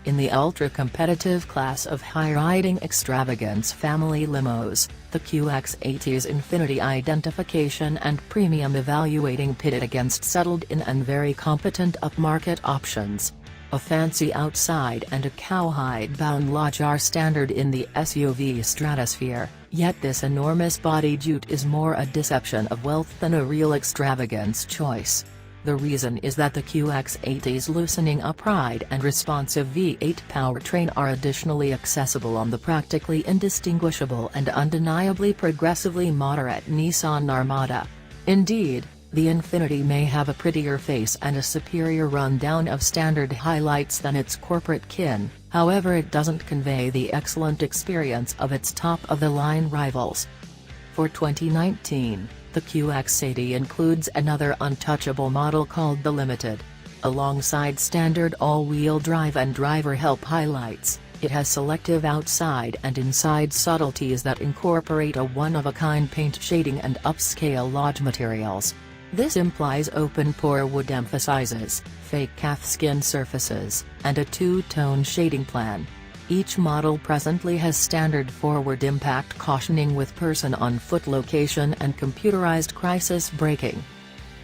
In the ultra-competitive class of high-riding extravagance family limos, the QX80's Infiniti identification and premium evaluating pitted against settled-in and very competent upmarket options. A fancy outside and a cowhide-bound lodge are standard in the SUV stratosphere, yet this enormous body ute is more a deception of wealth than a real extravagance choice. The reason is that the QX80's loosening upright and responsive V8 powertrain are additionally accessible on the practically indistinguishable and undeniably progressively moderate Nissan Armada. Indeed, the Infiniti may have a prettier face and a superior rundown of standard highlights than its corporate kin, however it doesn't convey the excellent experience of its top-of-the-line rivals. For 2019, the QX80 includes another untouchable model called the Limited. Alongside standard all-wheel drive and driver help highlights, it has selective outside and inside subtleties that incorporate a one-of-a-kind paint shading and upscale lodge materials. This implies open-pore wood emphasizes, fake calfskin surfaces, and a two-tone shading plan. Each model presently has standard forward impact cautioning with person-on-foot location and computerized crisis braking.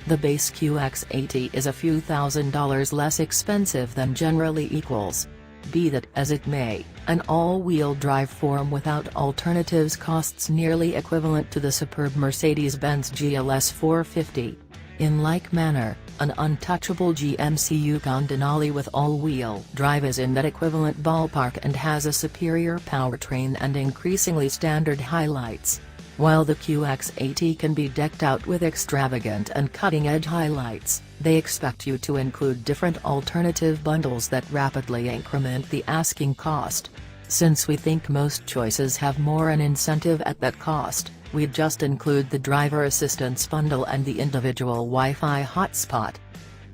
The base QX80 is a few $1,000s less expensive than generally equals. Be that as it may, an all-wheel drive form without alternatives costs nearly equivalent to the superb Mercedes-Benz GLS450. In like manner, an untouchable GMC Yukon Denali with all-wheel drive is in that equivalent ballpark and has a superior powertrain and increasingly standard highlights. While the QX80 can be decked out with extravagant and cutting-edge highlights, they expect you to include different alternative bundles that rapidly increment the asking cost. Since we think most choices have more an incentive at that cost, we'd just include the driver assistance bundle and the individual Wi-Fi hotspot.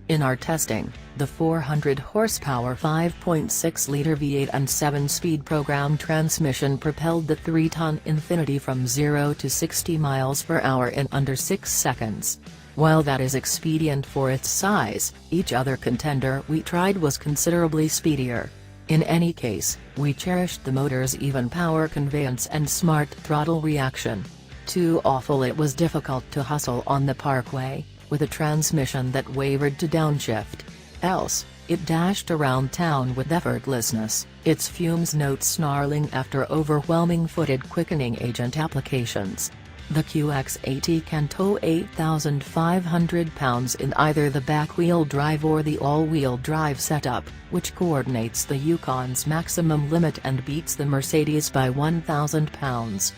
In our testing, the 400-horsepower 5.6-liter V8 and 7-speed program transmission propelled the 3-ton Infiniti from 0 to 60 miles per hour in under 6 seconds. While that is expedient for its size, each other contender we tried was considerably speedier. In any case, we cherished the motor's even power conveyance and smart throttle reaction. Too awful it was difficult to hustle on the parkway, with a transmission that wavered to downshift. Else, it dashed around town with effortlessness, its fumes notes snarling after overwhelming footed quickening agent applications. The QX80 can tow 8,500 pounds in either the back-wheel drive or the all-wheel drive setup, which coordinates the Yukon's maximum limit and beats the Mercedes by 1,000 pounds.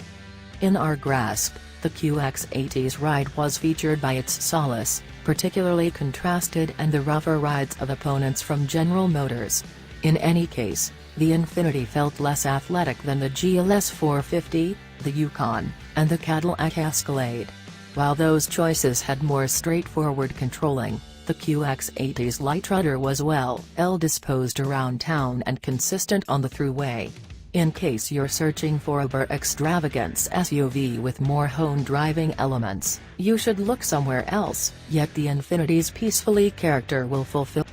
In our grasp, the QX80's ride was featured by its solace, particularly contrasted and the rougher rides of opponents from General Motors. In any case, the Infiniti felt less athletic than the GLS450, the Yukon, and the Cadillac Escalade. While those choices had more straightforward controlling, the QX80's light rudder was well-disposed around town and consistent on the throughway. In case you're searching for a extravagance SUV with more honed driving elements, you should look somewhere else, yet the Infiniti's peacefully character will fulfill